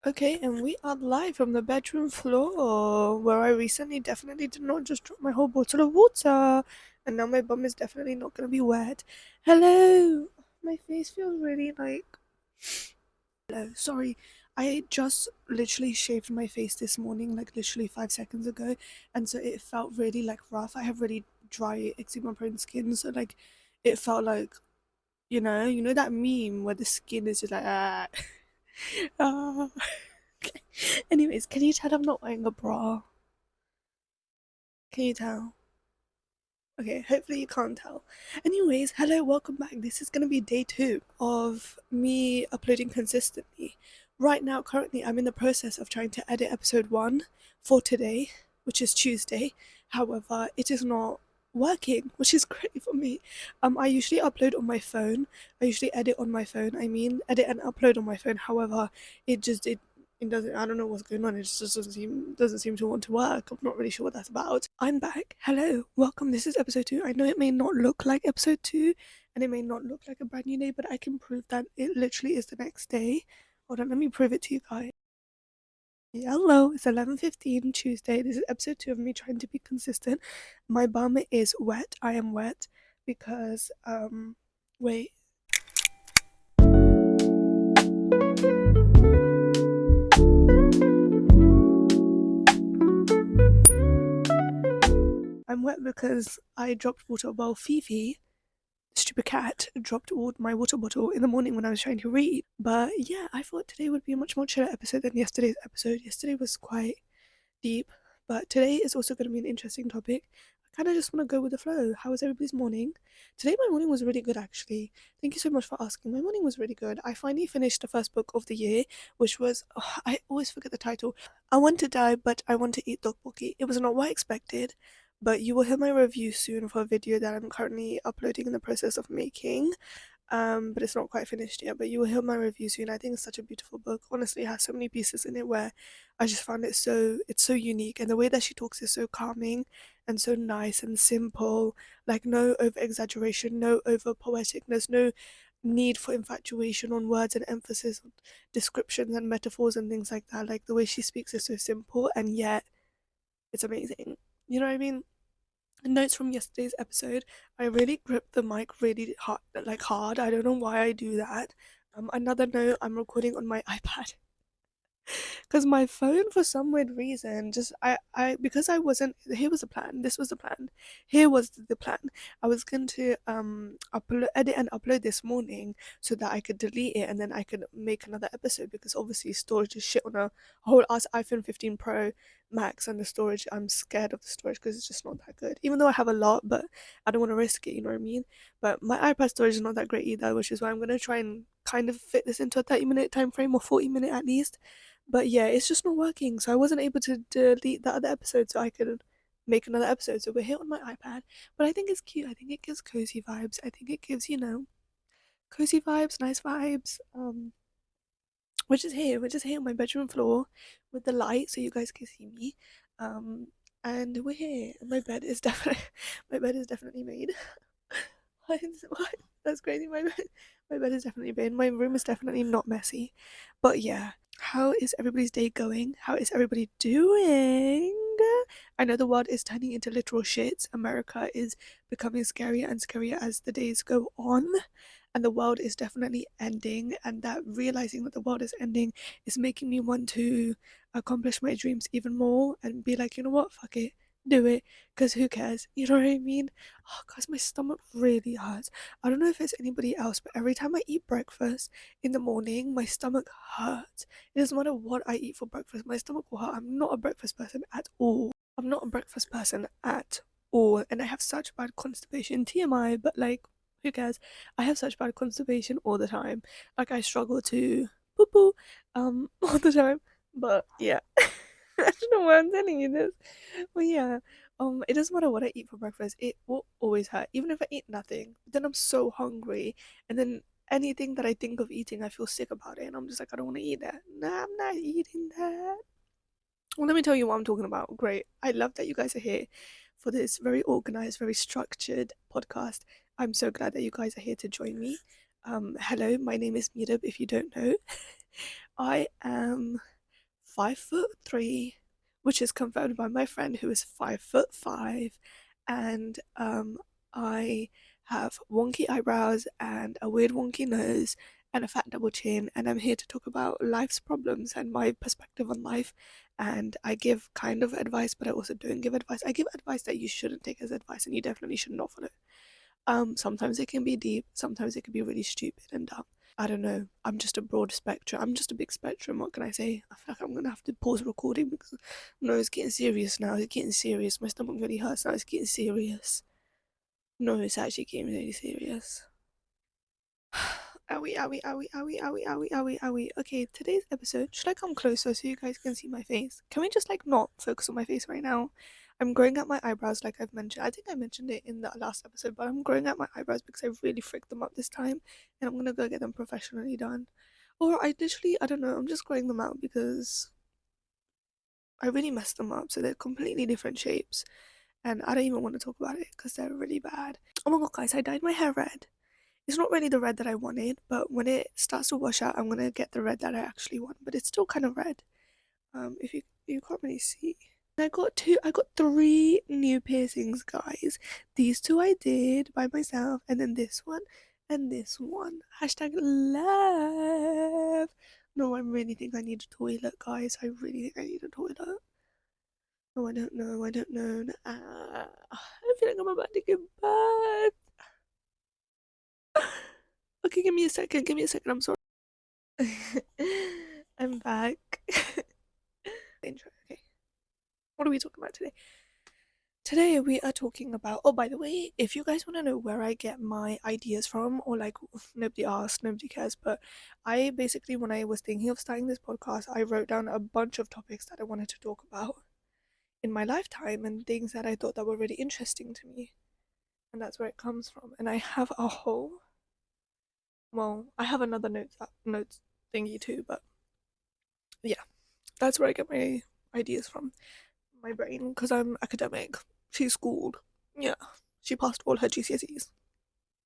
Okay, and we are live from the bedroom floor where I recently definitely did not just drop my whole bottle of water, and now my bum is definitely not gonna be wet. Hello! My face feels really like. Hello, sorry. I just literally shaved my face this morning, like literally 5 seconds ago, and so it felt really like rough. I have really dry eczema prone skin, so like it felt like, you know that meme where the skin is just like ah. Ah. Okay. Anyways, can you tell I'm not wearing a bra? Can you tell? Okay, hopefully you can't tell. Anyways, hello, welcome back. This is gonna be day 2 of me uploading consistently. Right now, currently, I'm in the process of trying to edit episode 1 for today, which is Tuesday. However, it is not working, which is great for me. I usually upload on my phone. I usually edit on my phone. I mean, edit and upload on my phone. However, it doesn't. I don't know what's going on. It just doesn't seem to want to work. I'm not really sure what that's about. I'm back. Hello, welcome. This is episode 2. I know it may not look like episode 2, and it may not look like a brand new day, but I can prove that it literally is the next day. Hold on, let me prove it to you guys. Hello, it's 11:15 Tuesday. This is episode 2 of me trying to be consistent. My bum is wet. I am wet because wait. I'm wet because I dropped water. Well, Fifi, stupid cat, dropped my water bottle in the morning when I was trying to read. But yeah, I thought today would be a much more chiller episode than yesterday's episode. Yesterday was quite deep, but today is also going to be an interesting topic. I kind of just want to go with the flow. How was everybody's morning? Today, my morning was really good, actually. Thank you so much for asking. My morning was really good. I finally finished the first book of the year, which was, I always forget the title. I Want to Die, but I Want to Eat Tteokbokki. It was not what I expected, but you will hear my review soon for a video that I'm currently uploading in the process of making. But it's not quite finished yet. But you will hear my review soon. I think it's such a beautiful book. Honestly, it has so many pieces in it where I just found it's so unique, and the way that she talks is so calming and so nice and simple. Like no over exaggeration, no over poeticness, no need for infatuation on words and emphasis on descriptions and metaphors and things like that. Like the way she speaks is so simple and yet it's amazing. You know what I mean? Notes from yesterday's episode. I really gripped the mic really hard, like hard. I don't know why I do that. Another note, I'm recording on my iPad because my phone for some weird reason just because I wasn't here was the plan, this was the plan, here was the plan. I was going to upload, edit and upload this morning so that I could delete it and then I could make another episode, because obviously storage is shit on a whole ass iPhone 15 Pro Max, and the storage, I'm scared of the storage because it's just not that good, even though I have a lot, but I don't want to risk it, you know what I mean. But my iPad storage is not that great either, which is why I'm going to try and kind of fit this into a 30-minute time frame, or 40-minute at least. But yeah, it's just not working. So I wasn't able to delete that other episode so I could make another episode. So we're here on my iPad. But I think it's cute. I think it gives cozy vibes. I think it gives, cozy vibes, nice vibes. We're just here on my bedroom floor with the light so you guys can see me. Um, and we're here. My bed is definitely my bed is definitely made. What? That's crazy. My bed is definitely made. My room is definitely not messy. But yeah, how is everybody's day going? How is everybody doing? I know the world is turning into literal shit. America is becoming scarier and scarier as the days go on, and the world is definitely ending. And that realizing that the world is ending is making me want to accomplish my dreams even more and be like, you know what, fuck it, do it, because who cares? You know what I mean? Oh, guys, my stomach really hurts. I don't know if it's anybody else, but every time I eat breakfast in the morning, my stomach hurts. It doesn't matter what I eat for breakfast, my stomach will hurt. I'm not a breakfast person at all. I'm not a breakfast person at all. And I have such bad constipation. TMI, but like, who cares? I have such bad constipation all the time. Like, I struggle to poo poo all the time. But yeah. I don't know why I'm telling you this. But yeah, it doesn't matter what I eat for breakfast, it will always hurt. Even if I eat nothing, then I'm so hungry, and then anything that I think of eating, I feel sick about it, and I'm just like, I don't want to eat that. Nah, I'm not eating that. Well, let me tell you what I'm talking about. Great. I love that you guys are here for this very organized, very structured podcast. I'm so glad that you guys are here to join me. Hello, my name is Mirab, if you don't know. I am 5'3", which is confirmed by my friend who is 5'5", and I have wonky eyebrows and a weird wonky nose and a fat double chin, and I'm here to talk about life's problems and my perspective on life. And I give kind of advice, but I also don't give advice. I give advice that you shouldn't take as advice, and you definitely should not follow. Sometimes it can be deep, sometimes it can be really stupid and dumb. I don't know. I'm just a broad spectrum. I'm just a big spectrum. What can I say? I feel like I'm gonna have to pause recording because no, it's getting serious now. It's getting serious. My stomach really hurts now. It's getting serious. No, it's actually getting really serious. Owie, owie, owie, owie, owie, owie, owie, owie. Okay, today's episode. Should I come closer so you guys can see my face? Can we just like not focus on my face right now? I'm growing out my eyebrows, like I've mentioned. I think I mentioned it in the last episode, but I'm growing out my eyebrows because I really fricked them up this time, and I'm gonna go get them professionally done. Or I don't know, I'm just growing them out because I really messed them up, so they're completely different shapes, and I don't even want to talk about it because they're really bad. Oh my god, guys, I dyed my hair red. It's not really the red that I wanted, but when it starts to wash out, I'm gonna get the red that I actually want, but it's still kind of red. If you can't really see. I got three new piercings, guys. These two I did by myself, and then this one and this one. Hashtag love. No, I really think I need a toilet, guys. I really think I need a toilet. Oh, I don't know. I don't know. I feel like I'm about to give birth. Okay, give me a second. Give me a second. I'm sorry. I'm back. Intro. Okay. What are we talking about today? Today we are talking about, oh, by the way, if you guys want to know where I get my ideas from, or like nobody asked, nobody cares, but I basically, when I was thinking of starting this podcast, I wrote down a bunch of topics that I wanted to talk about in my lifetime and things that I thought that were really interesting to me. And that's where it comes from. And I have a whole, well, I have another notes thingy too, but yeah, that's where I get my ideas from. My brain, because I'm academic. She's schooled. Yeah, she passed all her GCSEs.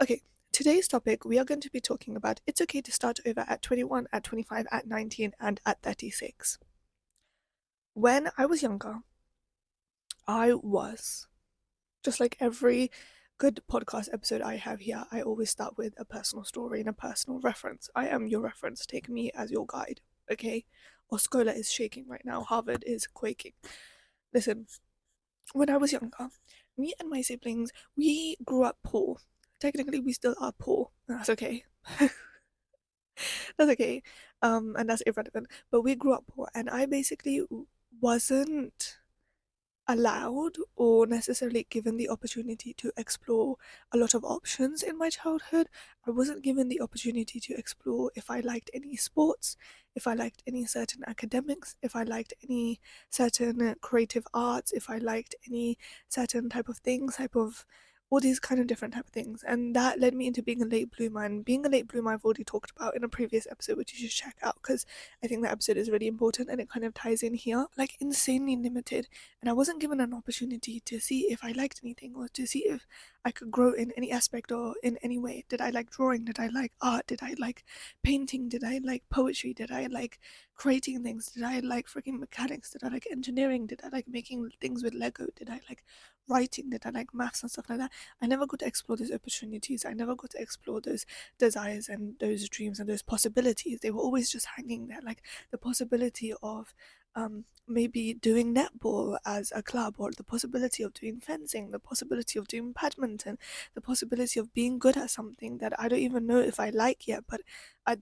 Okay, today's topic we are going to be talking about it's okay to start over at 21, at 25, at 19, and at 36. When I was younger, I was just like every good podcast episode I have here, I always start with a personal story and a personal reference. I am your reference, take me as your guide, okay? Oscola is shaking right now, Harvard is quaking. Listen, when I was younger, me and my siblings, we grew up poor. Technically, we still are poor. That's okay. That's okay. And that's irrelevant. But we grew up poor, and I basically wasn't allowed or necessarily given the opportunity to explore a lot of options in my childhood. I wasn't given the opportunity to explore if I liked any sports, if I liked any certain academics, if I liked any certain creative arts, if I liked any certain type of things, type of all these kind of different type of things. And that led me into being a late bloomer. And being a late bloomer I've already talked about in a previous episode, which you should check out because I think that episode is really important and it kind of ties in here. Like insanely limited, and I wasn't given an opportunity to see if I liked anything or to see if I could grow in any aspect or in any way. Did I like drawing? Did I like art? Did I like painting? Did I like poetry? Did I like creating things? Did I like freaking mechanics? Did I like engineering? Did I like making things with Lego? Did I like writing? Did I like maths and stuff like that? I never got to explore those opportunities. I never got to explore those desires and those dreams and those possibilities. They were always just hanging there, like the possibility of maybe doing netball as a club, or the possibility of doing fencing, the possibility of doing badminton, the possibility of being good at something that I don't even know if I like yet, but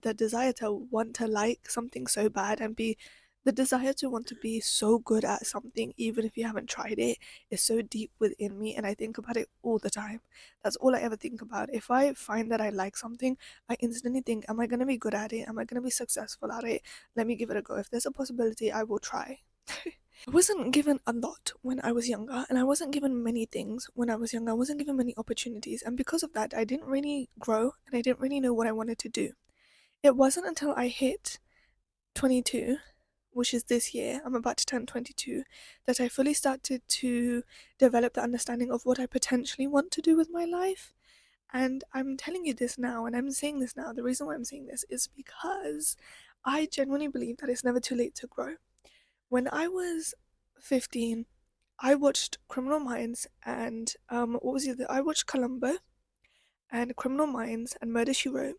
the desire to want to like something so bad and be the desire to want to be so good at something even if you haven't tried it is so deep within me, and I think about it all the time. That's all I ever think about. If I find that I like something, I instantly think, am I going to be good at it? Am I going to be successful at it? Let me give it a go. If there's a possibility, I will try. I wasn't given a lot when I was younger, and I wasn't given many things when I was younger. I wasn't given many opportunities, and because of that, I didn't really grow and I didn't really know what I wanted to do. It wasn't until I hit 22, which is this year, I'm about to turn 22, that I fully started to develop the understanding of what I potentially want to do with my life. And I'm telling you this now, and I'm saying this now. The reason why I'm saying this is because I genuinely believe that it's never too late to grow. When I was 15, I watched Criminal Minds and what was the other? I watched Columbo and Criminal Minds and Murder She Wrote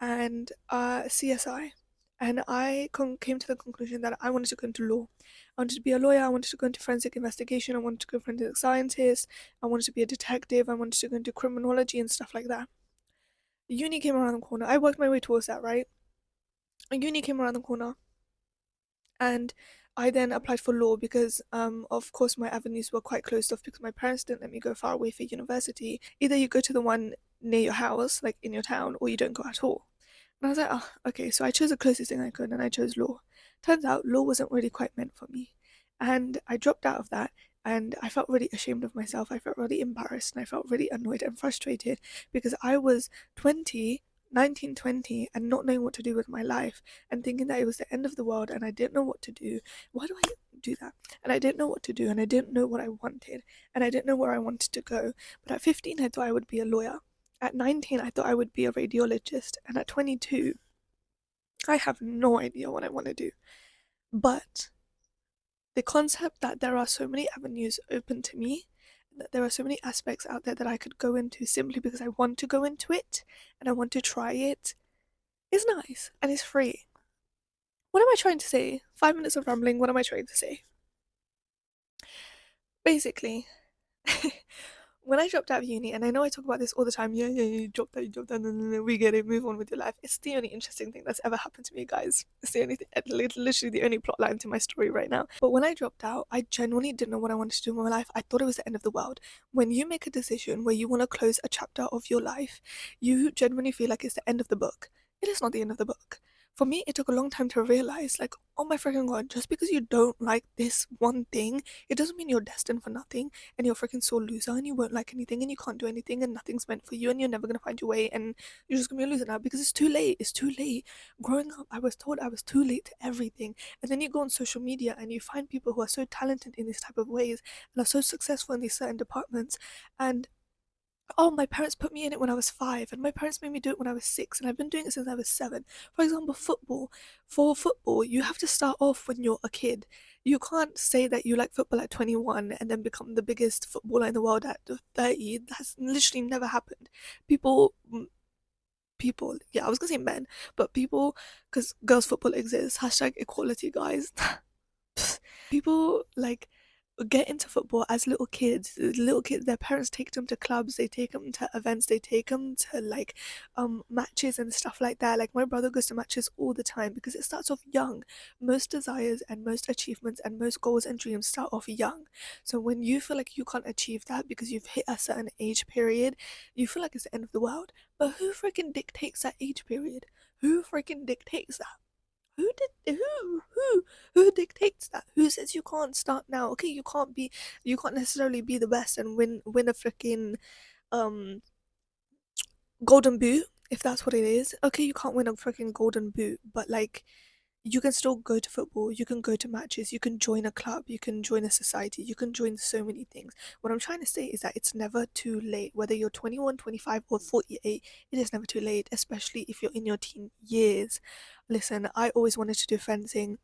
and CSI. And I came to the conclusion that I wanted to go into law. I wanted to be a lawyer. I wanted to go into forensic investigation. I wanted to go forensic scientist. I wanted to be a detective. I wanted to go into criminology and stuff like that. Uni came around the corner. I worked my way towards that, right? Uni came around the corner, and I then applied for law because, of course, my avenues were quite closed off because my parents didn't let me go far away for university. Either you go to the one near your house, like in your town, or you don't go at all. And I was like, oh, okay. So I chose the closest thing I could, and I chose law. Turns out law wasn't really quite meant for me, and I dropped out of that. And I felt really ashamed of myself. I felt really embarrassed, and I felt really annoyed and frustrated because I was 20, 19, 20, and not knowing what to do with my life and thinking that it was the end of the world and I didn't know what to do. Why do I do that? And I didn't know what to do, and I didn't know what I wanted, and I didn't know where I wanted to go. But at 15, I thought I would be a lawyer. At 19, I thought I would be a radiologist. And at 22, I have no idea what I want to do. But the concept that there are so many avenues open to me, that there are so many aspects out there that I could go into simply because I want to go into it and I want to try it, is nice and it's free. What am I trying to say? 5 minutes of rambling, what am I trying to say? Basically, when I dropped out of uni, and I know I talk about this all the time, yeah, you dropped out, no, we get it, move on with your life. It's the only interesting thing that's ever happened to me, guys. It's the only thing, literally the only plot line to my story right now. But when I dropped out, I genuinely didn't know what I wanted to do in my life. I thought it was the end of the world. When you make a decision where you want to close a chapter of your life, you genuinely feel like it's the end of the book. It is not the end of the book. For me, it took a long time to realize, like, oh my freaking god, just because you don't like this one thing, it doesn't mean you're destined for nothing and you're a freaking sore loser and you won't like anything and you can't do anything and nothing's meant for you and you're never gonna find your way and you're just gonna be a loser now because it's too late. It's too late. Growing up, I was told I was too late to everything. And then you go on social media and you find people who are so talented in these type of ways and are so successful in these certain departments, and oh, my parents put me in it when I was 5, and my parents made me do it when I was 6, and I've been doing it since I was 7. For example, football. For football, you have to start off when you're a kid. You can't say that you like football at 21 and then become the biggest footballer in the world at 30. That's literally never happened. People, yeah, I was gonna say men, but people, because girls' football exists. Hashtag equality, guys. People like get into football as little kids. Little kids, their parents take them to clubs, they take them to events, they take them to like matches and stuff like that. Like my brother goes to matches all the time because it starts off young. Most desires and most achievements and most goals and dreams start off young. So when you feel like you can't achieve that because you've hit a certain age period, you feel like it's the end of the world. But who freaking dictates that age period? Who freaking dictates that? Who dictates that? Who says you can't start now? Okay, you can't necessarily be the best and win a freaking um golden boot if that's what it is. Okay, you can't win a freaking golden boot, but like you can still go to football, you can go to matches, you can join a club, you can join a society, you can join so many things. What I'm trying to say is that it's never too late. Whether you're 21, 25, or 48, it is never too late, especially if you're in your teen years. Listen, I always wanted to do fencing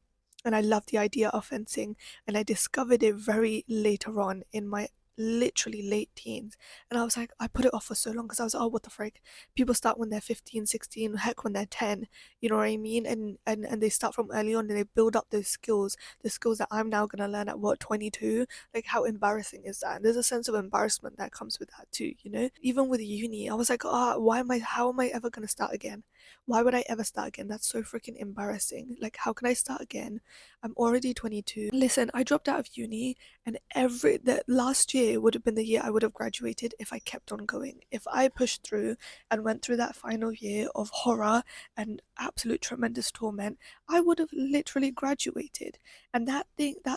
and I love the idea of fencing, and I discovered it very later on in my literally late teens, and I was like, I put it off for so long because I was, oh, what the frick, people start when they're 15, 16, heck, when they're 10, you know what I mean, and they start from early on and they build up those skills, the skills that I'm now gonna learn at what, 22. Like, how embarrassing is that? And there's a sense of embarrassment that comes with that too, you know. Even with uni, I was like, how am I ever gonna start again? Why would I ever start again? That's so freaking embarrassing. Like, how can I start again? I'm already 22. Listen, I dropped out of uni, and the last year would have been the year I would have graduated if I kept on going. If I pushed through and went through that final year of horror and absolute tremendous torment, I would have literally graduated. And that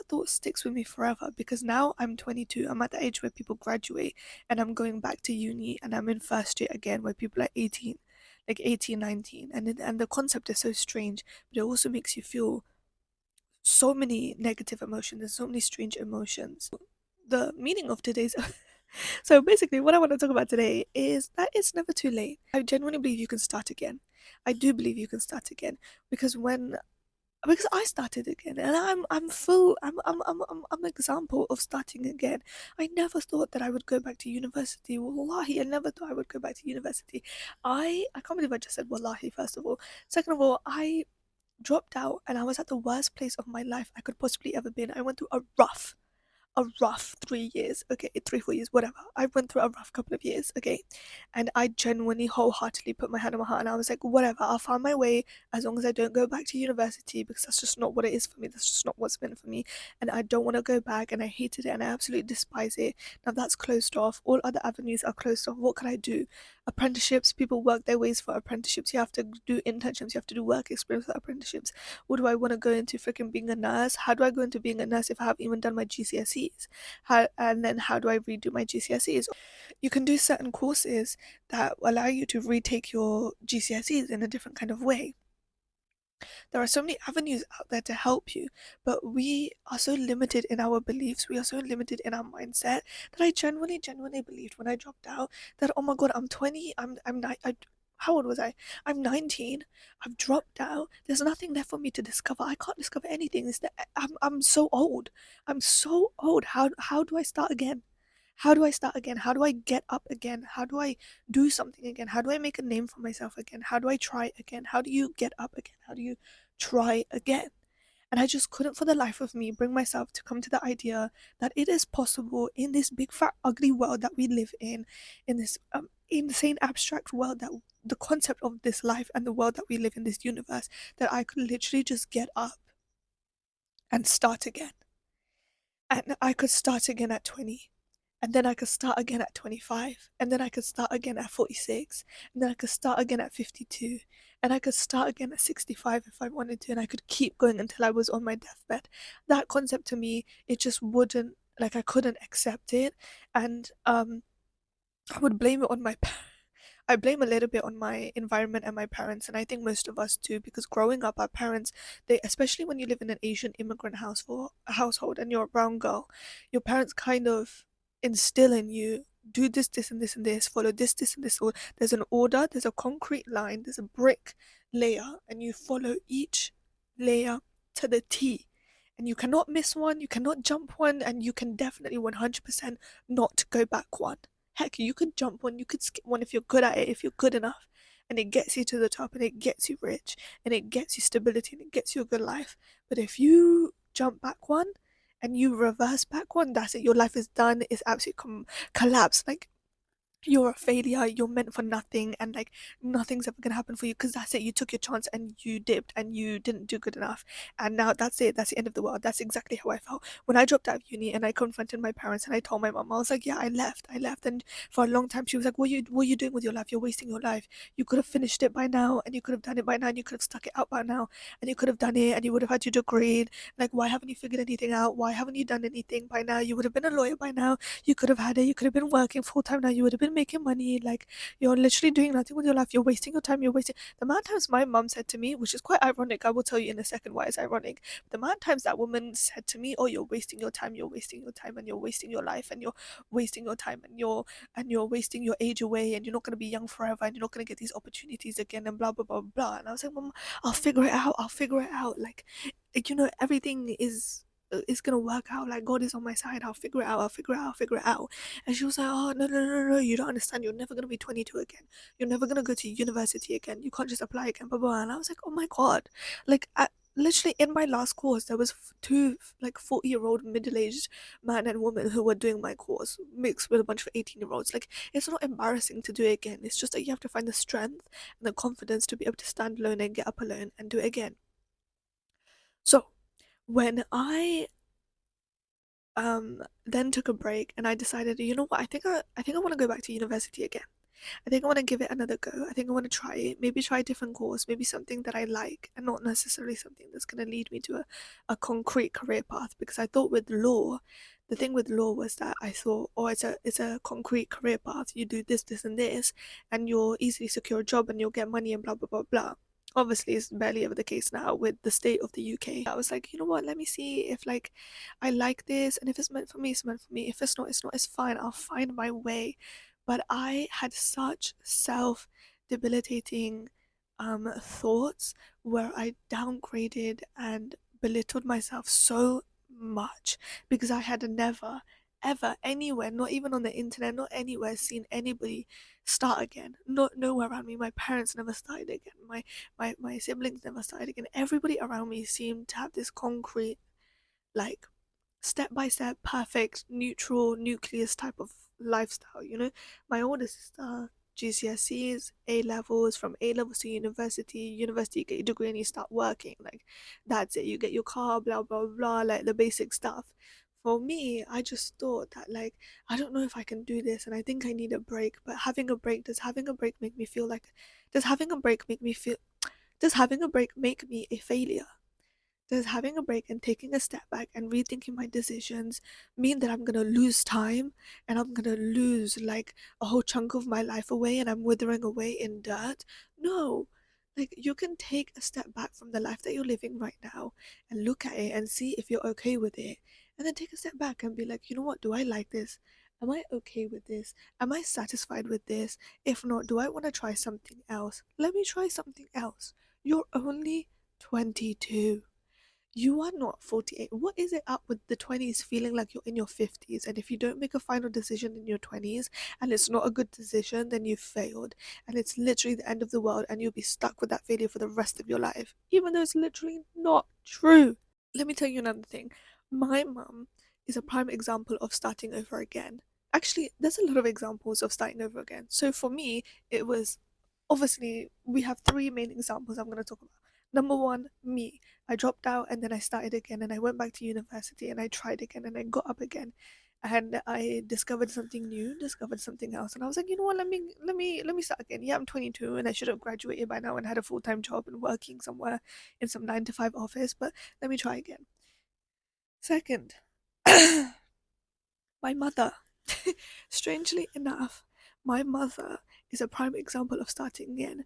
thought sticks with me forever because now I'm 22. I'm at the age where people graduate, and I'm going back to uni, and I'm in first year again where people are 18, like 18, 19, and the concept is so strange, but it also makes you feel so many negative emotions and so many strange emotions. The meaning of today's So basically, what I want to talk about today is that it's never too late. I genuinely believe you can start again. I do believe you can start again because because I started again, and I'm full. I'm an example of starting again. I never thought that I would go back to university. Wallahi, I never thought I would go back to university. I can't believe I just said wallahi. First of all, second of all, I dropped out, and I was at the worst place of my life I could possibly ever been. I went through a rough 3 years, okay, 3, 4 years, whatever. I went through a rough couple of years, okay, and I genuinely wholeheartedly put my hand on my heart and I was like, whatever, I'll find my way as long as I don't go back to university because that's just not what it is for me. That's just not what's meant for me, and I don't want to go back. And I hated it and I absolutely despise it. Now that's closed off. All other avenues are closed off. What can I do? Apprenticeships, people work their ways for apprenticeships. You have to do internships, you have to do work experience for apprenticeships. What do I want to go into? Freaking being a nurse? How do I go into being a nurse if I haven't even done my GCSEs? And then how do I redo my GCSEs? You can do certain courses that allow you to retake your GCSEs in a different kind of way. There are so many avenues out there to help you, but we are so limited in our beliefs, we are so limited in our mindset that I genuinely believed when I dropped out that, oh my god, I'm 20, how old was I? I'm 19. I've dropped out. There's nothing there for me to discover. I can't discover anything. It's that I'm so old. I'm so old. How do I start again? How do I start again? How do I get up again? How do I do something again? How do I make a name for myself again? How do I try again? How do you get up again? How do you try again? And I just couldn't for the life of me bring myself to come to the idea that it is possible in this big fat ugly world that we live in this insane abstract world, that the concept of this life and the world that we live in, this universe, that I could literally just get up and start again. And I could start again at 20. And then I could start again at 25, and then I could start again at 46, and then I could start again at 52, and I could start again at 65 if I wanted to, and I could keep going until I was on my deathbed. That concept to me, it just wouldn't, like, I couldn't accept it. And I would blame it on I blame a little bit on my environment and my parents, and I think most of us do, because growing up, our parents, they, especially when you live in an Asian immigrant household and you're a brown girl, your parents kind of instill in you, do this, this, and this, and this, follow this, this, and this. Or there's an order, there's a concrete line, there's a brick layer, and you follow each layer to the T. And you cannot miss one, you cannot jump one, and you can definitely 100% not go back one. Heck, you could jump one, you could skip one if you're good at it, if you're good enough. And it gets you to the top, and it gets you rich, and it gets you stability, and it gets you a good life. But if you jump back one and you reverse back one, that's it. Your life is done. It's absolutely collapsed. Like, you're a failure, you're meant for nothing, and like nothing's ever gonna happen for you, because that's it. You took your chance and you dipped and you didn't do good enough, and now that's it. That's the end of the world. That's exactly how I felt when I dropped out of uni and I confronted my parents and I told my mom. I was like, yeah, I left. And for a long time she was like, what are you doing with your life? You're wasting your life. You could have finished it by now, and you could have done it by now, and you could have stuck it out by now, and you could have done it, and you would have had your degree. Like, why haven't you figured anything out? Why haven't you done anything by now? You would have been a lawyer by now. You could have had it. You could have been working full time now. You would have been making money. Like, you're literally doing nothing with your life. You're wasting your time. You're wasting. The amount of times my mum said to me, which is quite ironic, I will tell you in a second why it's ironic. The amount of times that woman said to me, "Oh, you're wasting your time. You're wasting your time, and you're wasting your life, and you're wasting your time, and you're wasting your age away, and you're not gonna be young forever, and you're not gonna get these opportunities again, and blah blah blah blah." And I was like, "Mom, I'll figure it out. I'll figure it out. Like, everything is gonna work out. Like, God is on my side. I'll figure it out. I'll figure it out. I'll figure it out." And she was like, "Oh, no, no, no, no, you don't understand. You're never gonna be 22 again. You're never gonna go to university again. You can't just apply again, blah blah." And I was like, "Oh my God." Like, literally in my last course there was two, like, 40-year-old middle-aged man and woman who were doing my course mixed with a bunch of 18-year-olds. Like, it's not embarrassing to do it again. It's just that you have to find the strength and the confidence to be able to stand alone and get up alone and do it again. So when I then took a break and I decided, you know what, I think I want to go back to university again. I think I want to give it another go. I think I want to try it. Maybe try a different course, maybe something that I like, and not necessarily something that's going to lead me to a concrete career path. Because I thought with law, the thing with law was that I thought, oh, it's a concrete career path. You do this, this, and this, and you'll easily secure a job and you'll get money and blah blah blah blah. Obviously it's barely ever the case now with the state of the UK. I was like, you know what, let me see if like I like this, and if it's meant for me, it's meant for me. If it's not, it's not, it's fine, I'll find my way. But I had such self debilitating thoughts where I downgraded and belittled myself so much because I had never ever anywhere, not even on the internet, not anywhere, seen anybody start again. Not nowhere around me. My parents never started again. My siblings never started again. Everybody around me seemed to have this concrete, like, step by step, perfect, neutral, nucleus type of lifestyle. You know, my older sister, GCSEs, A levels, from A levels to university, university you get your degree and you start working. Like, that's it. You get your car, blah blah blah, like the basic stuff. For me, I just thought that, like, I don't know if I can do this, and I think I need a break. But having a break, does having a break make me feel like, does having a break make me feel, does having a break make me a failure? Does having a break and taking a step back and rethinking my decisions mean that I'm gonna lose time and I'm gonna lose like a whole chunk of my life away and I'm withering away in dirt? No. Like, you can take a step back from the life that you're living right now and look at it and see if you're okay with it. And then take a step back and be like, you know what, do I like this? Am I okay with this? Am I satisfied with this? If not, do I want to try something else? Let me try something else. You're only 22. You are not 48. What is it up with the 20s feeling like you're in your 50s? And if you don't make a final decision in your 20s and it's not a good decision, then you've failed. And it's literally the end of the world and you'll be stuck with that failure for the rest of your life, even though it's literally not true. Let me tell you another thing. My mum is a prime example of starting over again. Actually, there's a lot of examples of starting over again. So for me, it was, obviously, we have three main examples I'm going to talk about. Number one, me. I dropped out and then I started again and I went back to university and I tried again and I got up again and I discovered something new, discovered something else, and I was like, you know what, let me start again. Yeah, I'm 22 and I should have graduated by now and had a full-time job and working somewhere in some 9 to 5 office, but let me try again. Second, my mother. Strangely enough, my mother is a prime example of starting again.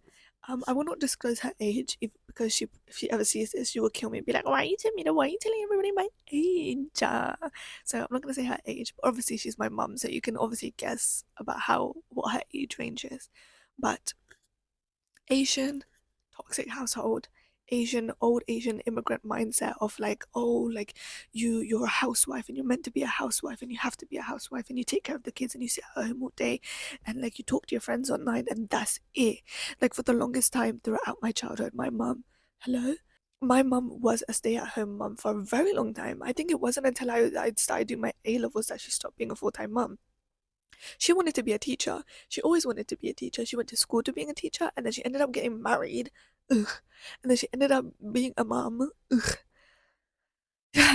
I will not disclose her age because if she ever sees this, she will kill me and be like, why are you telling me? Why are you telling everybody my age? So I'm not going to say her age, but obviously she's my mum, so you can obviously guess about what her age range is. But Asian, toxic household, Asian, old Asian immigrant mindset of like, oh, like you're a housewife and you're meant to be a housewife and you have to be a housewife and you take care of the kids and you sit at home all day and like you talk to your friends online and that's it. Like, for the longest time throughout my childhood, my mum, hello? My mum was a stay-at-home mum for a very long time. I think it wasn't until I'd started doing my A levels that she stopped being a full-time mum. She wanted to be a teacher. She always wanted to be a teacher. She went to school to being a teacher and then she ended up getting married. Ugh. And then she ended up being a mom. Ugh.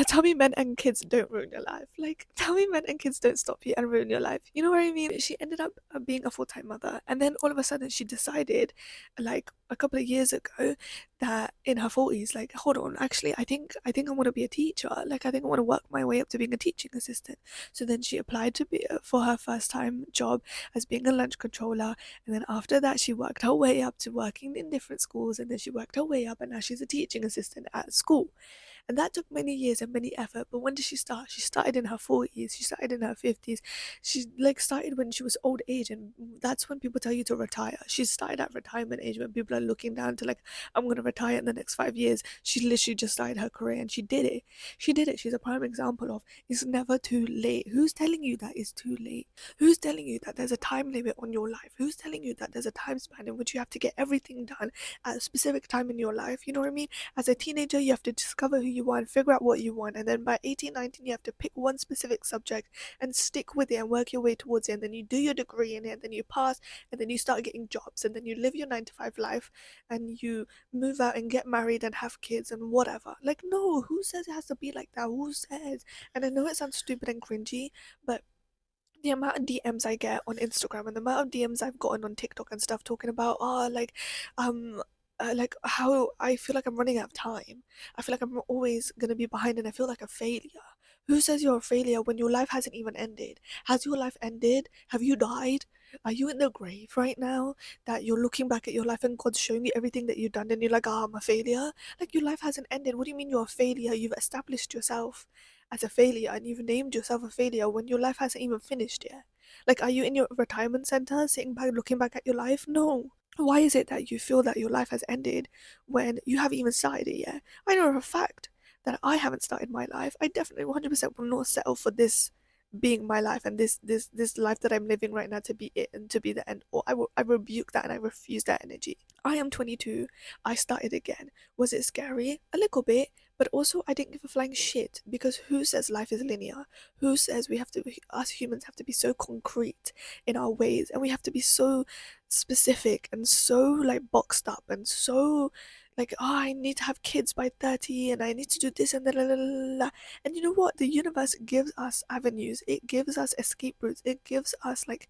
Tell me men and kids don't ruin your life. Like, tell me men and kids don't stop you and ruin your life. You know what I mean? She ended up being a full-time mother. And then all of a sudden she decided, like a couple of years ago, that in her 40s, like, hold on, actually, I think I want to be a teacher. Like, I think I want to work my way up to being a teaching assistant. So then she applied to be for her first time job as being a lunch controller. And then after that, she worked her way up to working in different schools. And then she worked her way up and now she's a teaching assistant at school. And that took many years and many effort. But when did she start? She started in her 40s. She started in her 50s. She like started when she was old age, and that's when people tell you to retire. She started at retirement age when people are looking down to like, I'm gonna retire in the next 5 years. She literally just started her career and she did it. She did it. She's a prime example of it's never too late. Who's telling you that it's too late? Who's telling you that there's a time limit on your life? Who's telling you that there's a time span in which you have to get everything done at a specific time in your life? You know what I mean? As a teenager, you have to discover who you want, figure out what you want, and then by 18, 19, you have to pick one specific subject and stick with it and work your way towards it. And then you do your degree in it, and then you pass, and then you start getting jobs, and then you live your 9 to 5 life, and you move out and get married and have kids and whatever. Like, no, who says it has to be like that? Who says? And I know it sounds stupid and cringy, but the amount of DMs I get on Instagram and the amount of DMs I've gotten on TikTok and stuff talking about, like how I feel like I'm running out of time. I feel like I'm always gonna be behind and I feel like a failure. Who says you're a failure when your life hasn't even ended? Has your life ended? Have you died? Are you in the grave right now that you're looking back at your life and God's showing you everything that you've done and you're like, oh, I'm a failure? Like, your life hasn't ended. What do you mean you're a failure? You've established yourself as a failure and you've named yourself a failure when your life hasn't even finished yet. Like, are you in your retirement center sitting back looking back at your life? No. Why is it that you feel that your life has ended when you haven't even started it yet? I know for a fact that I haven't started my life. I definitely 100% will not settle for this being my life and this life that I'm living right now to be it and to be the end. Or I rebuke that and I refuse that energy. I am 22. I started again. Was it scary? A little bit, but also I didn't give a flying shit because who says life is linear? Who says us humans have to be so concrete in our ways and we have to be so specific and so like boxed up and so like, oh, I need to have kids by 30 and I need to do this and da. And you know what? The universe gives us avenues, it gives us escape routes, it gives us like,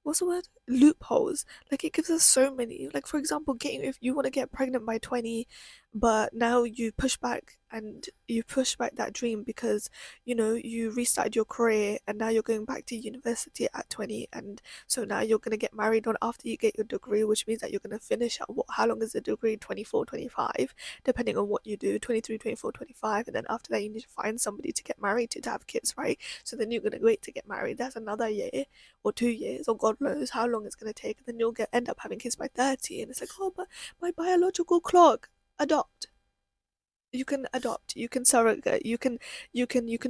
what's the word? Loopholes. Like, it gives us so many. Like, for example, getting if you want to get pregnant by 20, but now you push back and you push back that dream because you restarted your career and now you're going back to university at 20, and so now you're going to get married on after you get your degree, which means that you're going to finish at how long is the degree? 24, 25, depending on what you do, 23, 24, 25, and then after that you need to find somebody to get married to have kids, right? So then you're going to wait to get married. That's another year or 2 years, or God knows how long it's going to take, and then you'll end up having kids by 30, and it's like, oh, but my biological clock. Adopt. You can adopt, you can surrogate, you can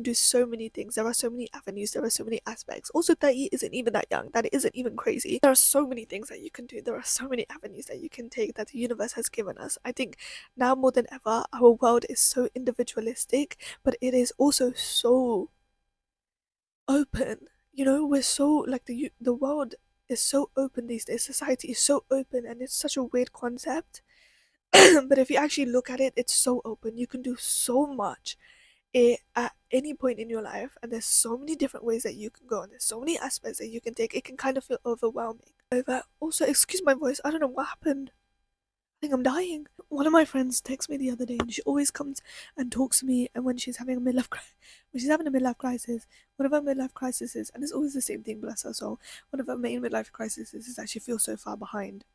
do so many things. There are so many avenues, there are so many aspects. Also, 30 isn't even that young, that isn't even crazy. There are so many things that you can do, there are so many avenues that you can take that the universe has given us. I think now more than ever our world is so individualistic, but it is also so open. We're so like the world is so open these days, society is so open, and it's such a weird concept. But if you actually look at it, it's so open. You can do so much at any point in your life, and there's so many different ways that you can go, and there's so many aspects that you can take. It can kind of feel overwhelming. Also, excuse my voice, I don't know what happened. I think I'm dying. One of my friends texted me the other day, and she always comes and talks to me. And when she's having a midlife crisis, one of her midlife crises, and it's always the same thing, bless her soul. One of her main midlife crises is that she feels so far behind.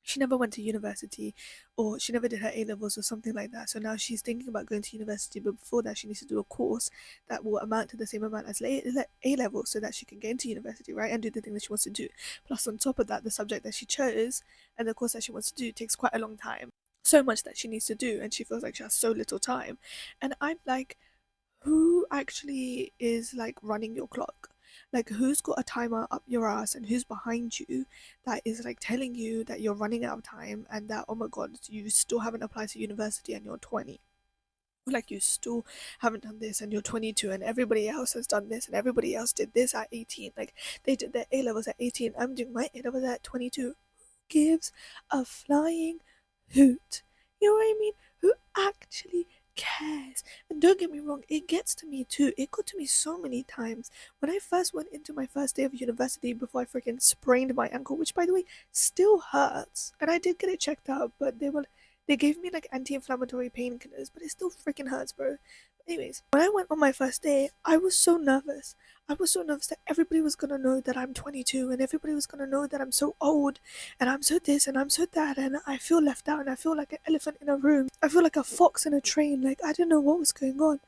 She never went to university, or she never did her A levels or something like that. So now she's thinking about going to university, but before that, she needs to do a course that will amount to the same amount as A levels so that she can get into university, right? And do the thing that she wants to do. Plus, on top of that, the subject that she chose and the course that she wants to do takes quite a long time. So much that she needs to do, and she feels like she has so little time. And I'm like, who actually is like running your clock? Like, who's got a timer up your ass and who's behind you that is like telling you that you're running out of time and that, oh my god, you still haven't applied to university and you're 20? Like, you still haven't done this and you're 22, and everybody else has done this and everybody else did this at 18. Like, they did their A levels at 18. I'm doing my A levels at 22. Who gives a flying hoot? You know what I mean? Who actually cares? And don't get me wrong, it gets to me too. It got to me so many times. When I first went into my first day of university before I freaking sprained my ankle, which by the way still hurts, and I did get it checked out, but they gave me like anti-inflammatory painkillers, but it still freaking hurts, bro. But anyways, when I went on my first day, I was so nervous. I was so nervous that everybody was gonna know that I'm 22, and everybody was gonna know that I'm so old, and I'm so this, and I'm so that, and I feel left out, and I feel like an elephant in a room. I feel like a fox in a train. Like, I didn't know what was going on.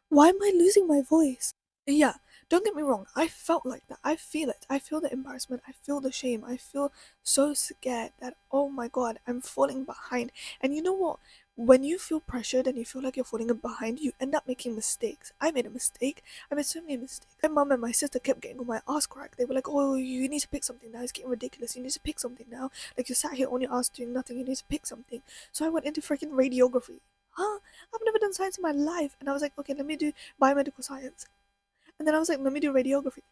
Why am I losing my voice? Yeah, don't get me wrong, I felt like that. I feel it. I feel the embarrassment. I feel the shame. I feel so scared that, oh my god, I'm falling behind. And you know what? When you feel pressured and you feel like you're falling behind, you end up making mistakes. I made a mistake. I made so many mistakes. My mom and my sister kept getting on my ass crack. They were like, oh, you need to pick something now. It's getting ridiculous. You need to pick something now. Like, you're sat here on your ass doing nothing. You need to pick something. So I went into freaking radiography. Huh? I've never done science in my life. And I was like, okay, let me do biomedical science. And then I was like, let me do radiography.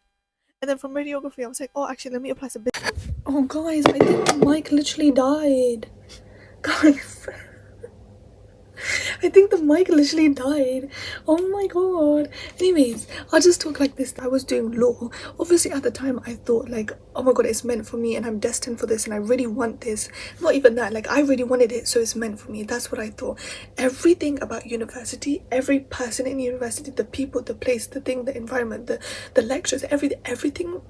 And then from radiography, I was like, oh, actually, let me apply some business. Oh, guys, I think my mic literally died. Guys. I think the mic literally died. Oh my god. Anyways, I'll just talk like this. I was doing law. Obviously, at the time, I thought, like, oh my god, it's meant for me and I'm destined for this and I really want this. Not even that, like, I really wanted it, so it's meant for me. That's what I thought. Everything about university, every person in university, the people, the place, the thing, the environment, the lectures, everything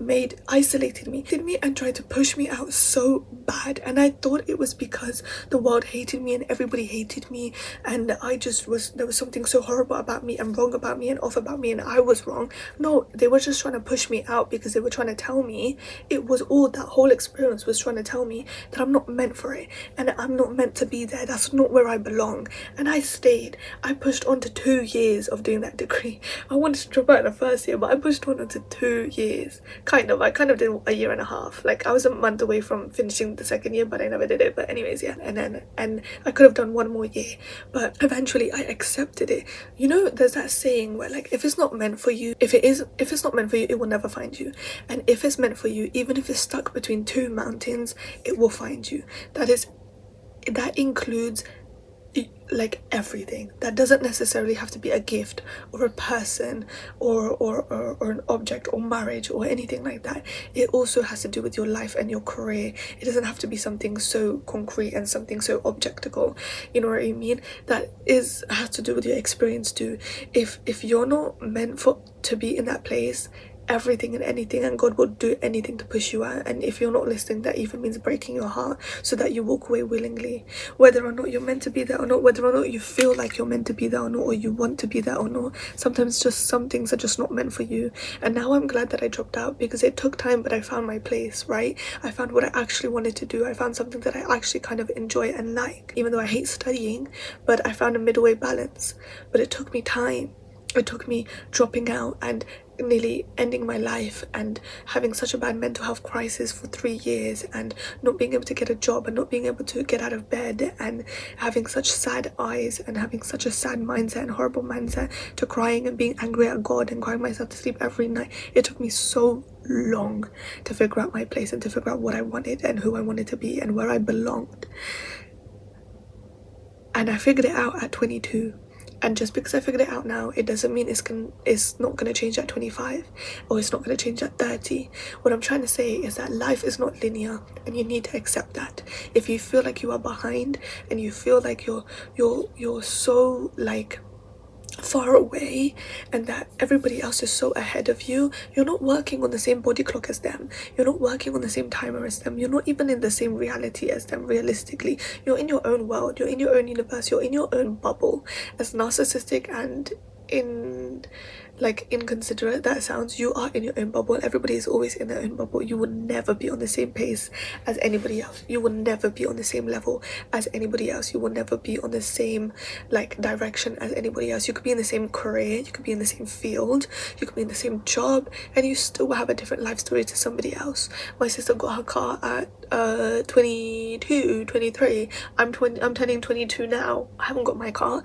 isolated me and tried to push me out so bad. And I thought it was because the world hated me and everybody hated me, and there was something so horrible about me and wrong about me and off about me, and I was wrong. No, they were just trying to push me out because they were trying to tell me, that whole experience was trying to tell me that I'm not meant for it and I'm not meant to be there. That's not where I belong. And I stayed. I pushed on to 2 years of doing that degree. I wanted to drop out in the first year, but I pushed on to 2 years. I kind of did a year and a half. Like, I was a month away from finishing the second year, but I never did it. But anyways, yeah. And I could have done 1 more year, but eventually I accepted it. You know, there's that saying where, like, if it's not meant for you, if it's not meant for you, it will never find you. And if it's meant for you, even if it's stuck between 2 mountains, it will find you. That includes, like, everything. That doesn't necessarily have to be a gift or a person or an object or marriage or anything like that. It also has to do with your life and your career. It doesn't have to be something so concrete and something so objectical. You know what I mean? Has to do with your experience too. If you're not meant to be in that place, everything and anything and God will do anything to push you out. And if you're not listening, that even means breaking your heart so that you walk away willingly, whether or not you're meant to be there or not, whether or not you feel like you're meant to be there or not, or you want to be there or not. Sometimes just some things are just not meant for you. And now I'm glad that I dropped out, because it took time, but I found my place, right? I found what I actually wanted to do. I found something that I actually kind of enjoy and like, even though I hate studying. But I found a midway balance. But it took me time. It took me dropping out and nearly ending my life and having such a bad mental health crisis for 3 years and not being able to get a job and not being able to get out of bed and having such sad eyes and having such a sad mindset and horrible mindset, to crying and being angry at God and crying myself to sleep every night. It took me so long to figure out my place and to figure out what I wanted and who I wanted to be and where I belonged. And I figured it out at 22. And just because I figured it out now, it doesn't mean it's not going to change at 25 or it's not going to change at 30. What I'm trying to say is that life is not linear, and you need to accept that. If you feel like you are behind and you feel like you're so, like, far away and that everybody else is so ahead of you, you're not working on the same body clock as them, you're not working on the same timer as them, you're not even in the same reality as them. Realistically, you're in your own world, you're in your own universe, you're in your own bubble. As narcissistic and inconsiderate that sounds, you are in your own bubble. Everybody is always in their own bubble. You will never be on the same pace as anybody else. You will never be on the same level as anybody else. You will never be on the same, like, direction as anybody else. You could be in the same career, you could be in the same field, you could be in the same job, and you still have a different life story to somebody else. My sister got her car at 22, 23. I'm turning 22 now. I haven't got my car.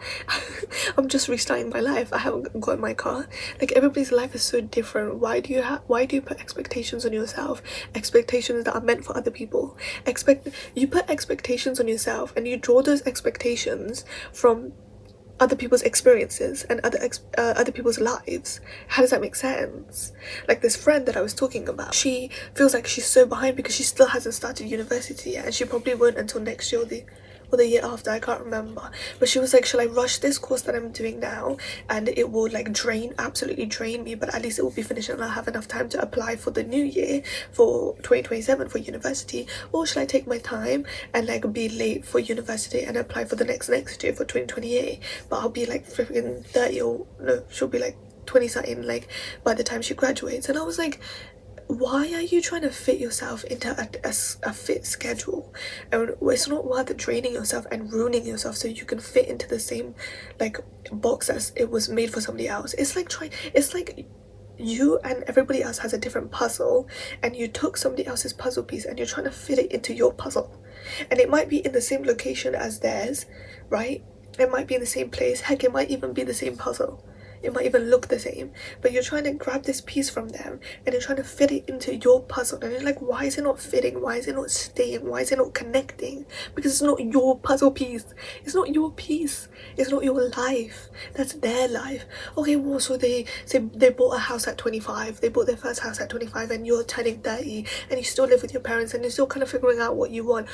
I'm just restarting my life. I haven't got my car. Like, everybody's life is so different. Why do you put expectations on yourself, expectations that are meant for other people? You put expectations on yourself and you draw those expectations from other people's experiences and other people's lives. How does that make sense? Like, this friend that I was talking about, she feels like she's so behind because she still hasn't started university yet, and she probably won't until next year or the year after, I can't remember. But she was like, shall I rush this course that I'm doing now and it will, like, absolutely drain me, but at least it will be finished and I'll have enough time to apply for the new year for 2027 for university? Or should I take my time and, like, be late for university and apply for the next year for 2028, but I'll be like freaking 30, or no, she'll be like 20 something, like, by the time she graduates? And I was like, why are you trying to fit yourself into a fit schedule? And it's not worth draining yourself and ruining yourself so you can fit into the same, like, box as it was made for somebody else. It's like you and everybody else has a different puzzle, and you took somebody else's puzzle piece and you're trying to fit it into your puzzle. And it might be in the same location as theirs, right? It might be in the same place. Heck, it might even be the same puzzle. it might even look the same, but you're trying to grab this piece from them and you're trying to fit it into your puzzle, and you're like, why is it not fitting? Why is it not staying? Why is it not connecting? Because it's not your puzzle piece. It's not your piece. It's not your life. That's their life. Okay, well, so they say they bought a house at 25. They bought their first house at 25, and you're turning 30, and you still live with your parents, and you're still kind of figuring out what you want.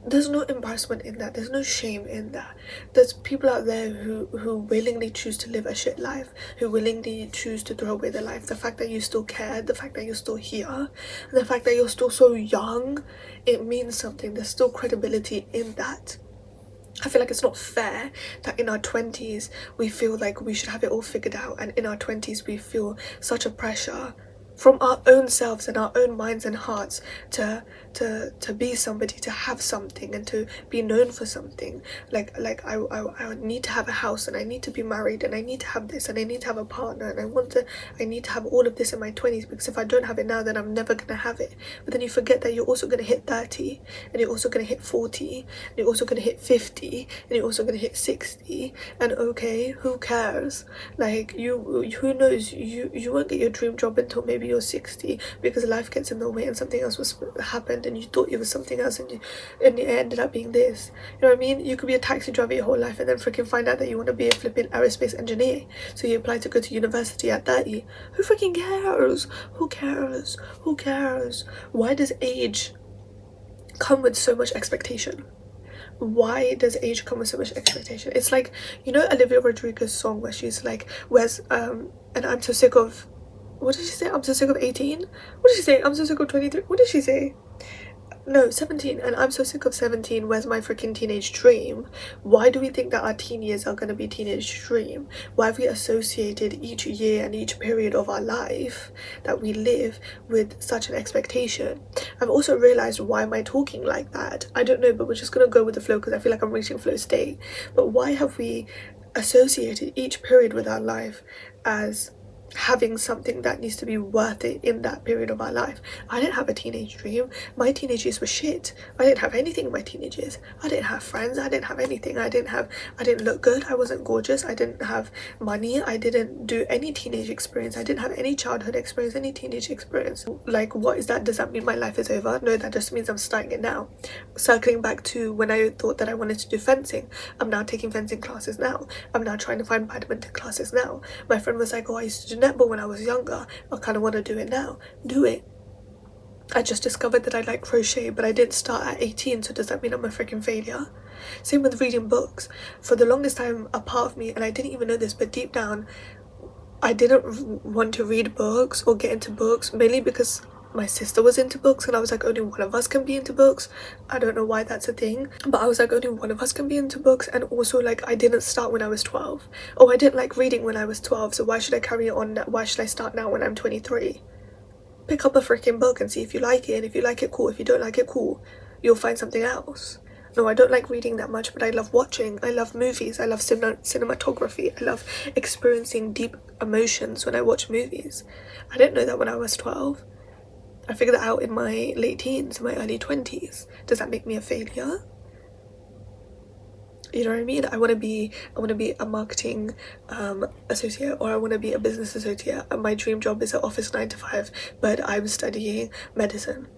There's no embarrassment in that. There's no shame in that. There's people out there who willingly choose to live a shit life, who willingly choose to throw away their life. The fact that you still care, the fact that you're still here, the fact that you're still so young, it means something. There's still credibility in that. I feel like it's not fair that in our 20s we feel like we should have it all figured out, and in our 20s we feel such a pressure from our own selves and our own minds and hearts to be somebody, to have something, and to be known for something. Like I need to have a house, and I need to be married, and I need to have this, and I need to have a partner, and I need to have all of this in my 20s, because if I don't have it now, then I'm never gonna have it. But then you forget that you're also gonna hit 30, and you're also gonna hit 40, and you're also gonna hit 50, and you're also gonna hit 60, and okay, who cares? Like, who knows, you won't get your dream job until maybe you're 60, because life gets in the way and something else happened, and you thought it was something else, and it ended up being this. You know what I mean? You could be a taxi driver your whole life and then freaking find out that you want to be a flipping aerospace engineer, so you apply to go to university at 30. Who freaking cares? Who cares? Who cares? Why does age come with so much expectation? Why does age come with so much expectation? It's like, you know, Olivia Rodrigo's song where she's like, where's and I'm so sick of, what did she say? I'm so sick of 18? What did she say? I'm so sick of 23? What did she say? No, 17. And I'm so sick of 17. Where's my freaking teenage dream? Why do we think that our teen years are going to be teenage dream? Why have we associated each year and each period of our life that we live with such an expectation? I've also realized, why am I talking like that? I don't know, but we're just going to go with the flow because I feel like I'm reaching flow state. But why have we associated each period with our life as having something that needs to be worth it in that period of our life? I didn't have a teenage dream. My teenage years were shit. I didn't have anything in my teenage years. I didn't have friends. I didn't have anything. I didn't look good. I wasn't gorgeous. I didn't have money. I didn't do any teenage experience. I didn't have any childhood experience, any teenage experience. Like, what is that? Does that mean my life is over? No, that just means I'm starting it now. Circling back to when I thought that I wanted to do fencing, I'm now taking fencing classes now. I'm now trying to find badminton classes now. My friend was like, oh, I used to do netball when I was younger. I kind of want to do it now. Do it. I just discovered that I like crochet, but I didn't start at 18, so does that mean I'm a freaking failure? Same with reading books. For the longest time, a part of me, and I didn't even know this, but deep down, I didn't want to read books or get into books, mainly because my sister was into books, and I was like, only one of us can be into books. I don't know why that's a thing, but I was like, only one of us can be into books. And also, like, I didn't start when I was 12. Oh, I didn't like reading when I was 12, so why should I carry it on? Why should I start now when I'm 23? Pick up a freaking book and see if you like it, and if you like it, cool. If you don't like it, cool. You'll find something else. No, I don't like reading that much, but I love watching. I love movies. I love cinematography. I love experiencing deep emotions when I watch movies. I didn't know that when I was 12. I figured that out in my late teens, my early 20s. Does that make me a failure? You know what I mean? I want to be a marketing associate, or I want to be a business associate. My dream job is an office 9 to 5, but I'm studying medicine.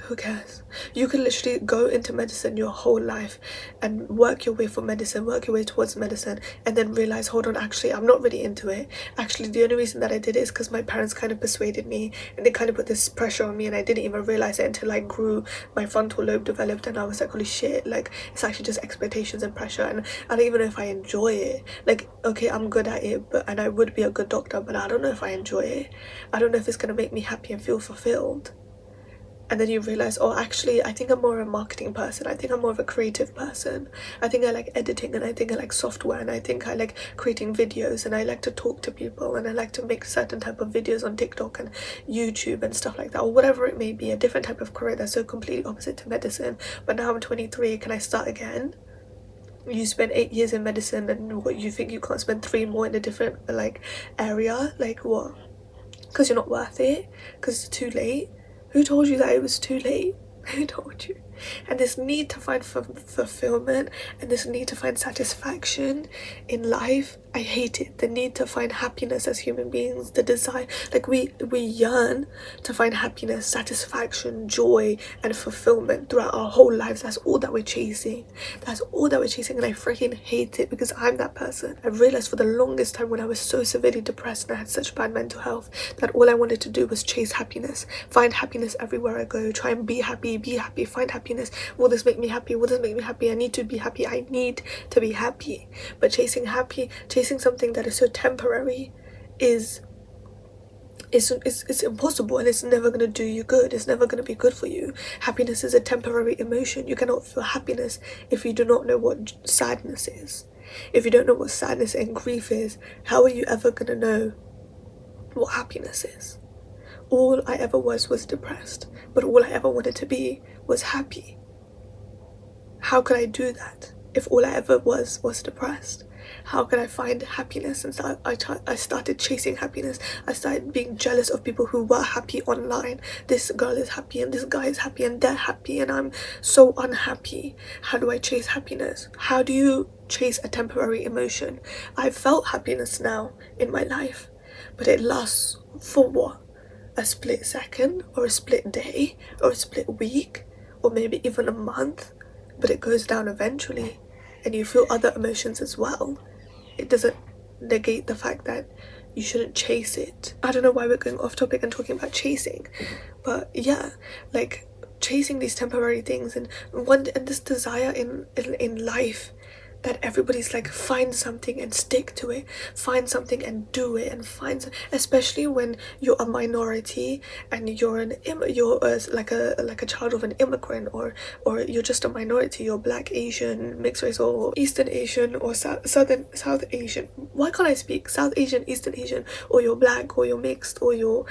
Who cares? You can literally go into medicine your whole life and work your way for medicine, work your way towards medicine, and then realize, hold on, actually I'm not really into it. Actually, the only reason that I did it is because my parents kind of persuaded me, and they kind of put this pressure on me, and I didn't even realize it until I grew, my frontal lobe developed, and I was like, holy shit, like, it's actually just expectations and pressure, and I don't even know if I enjoy it. Like, okay, I'm good at it, and I would be a good doctor, but I don't know if I enjoy it. I don't know if it's gonna make me happy and feel fulfilled. And then you realize, oh, actually, I think I'm more of a marketing person. I think I'm more of a creative person. I think I like editing, and I think I like software, and I think I like creating videos, and I like to talk to people, and I like to make certain type of videos on TikTok and YouTube and stuff like that, or whatever it may be, a different type of career that's so completely opposite to medicine. But now I'm 23, can I start again? You spend 8 years in medicine, and what, you think you can't spend 3 more in a different, like, area? Like, what? Because you're not worth it? Because it's too late? Who told you that it was too late? Who told you? And this need to find fulfillment and this need to find satisfaction in life, I hate it. The need to find happiness as human beings, the desire, like we yearn to find happiness, satisfaction, joy, and fulfillment throughout our whole lives. That's all that we're chasing. That's all that we're chasing, and I freaking hate it because I'm that person. I realized for the longest time when I was so severely depressed and I had such bad mental health that all I wanted to do was chase happiness, find happiness everywhere I go, try and be happy, find happiness. Will this make me happy? Will this make me happy? I need to be happy. I need to be happy. But chasing something that is so temporary is impossible, and it's never going to do you good. It's never going to be good for you. Happiness is a temporary emotion. You cannot feel happiness if you do not know what sadness is. If you don't know what sadness and grief is, how are you ever going to know what happiness is? All I ever was depressed, but all I ever wanted to be was happy. How could I do that if all I ever was depressed? How could I find happiness? And so I started chasing happiness. I started being jealous of people who were happy online. This girl is happy and this guy is happy and they're happy and I'm so unhappy. How do I chase happiness? How do you chase a temporary emotion? I've felt happiness now in my life, but it lasts for what? A split second, or a split day, or a split week, or maybe even a month, but it goes down eventually. And you feel other emotions as well. It doesn't negate the fact that you shouldn't chase it. I don't know why we're going off topic and talking about chasing, but yeah, like chasing these temporary things and this desire in life that everybody's like, find something and stick to it, find something and do it, and especially when you're a minority and you're like a child of an immigrant, or you're just a minority, you're Black, Asian, mixed race, or Eastern Asian, or South Asian. Why can't I speak? South Asian, Eastern Asian, or you're Black, or you're mixed, or you're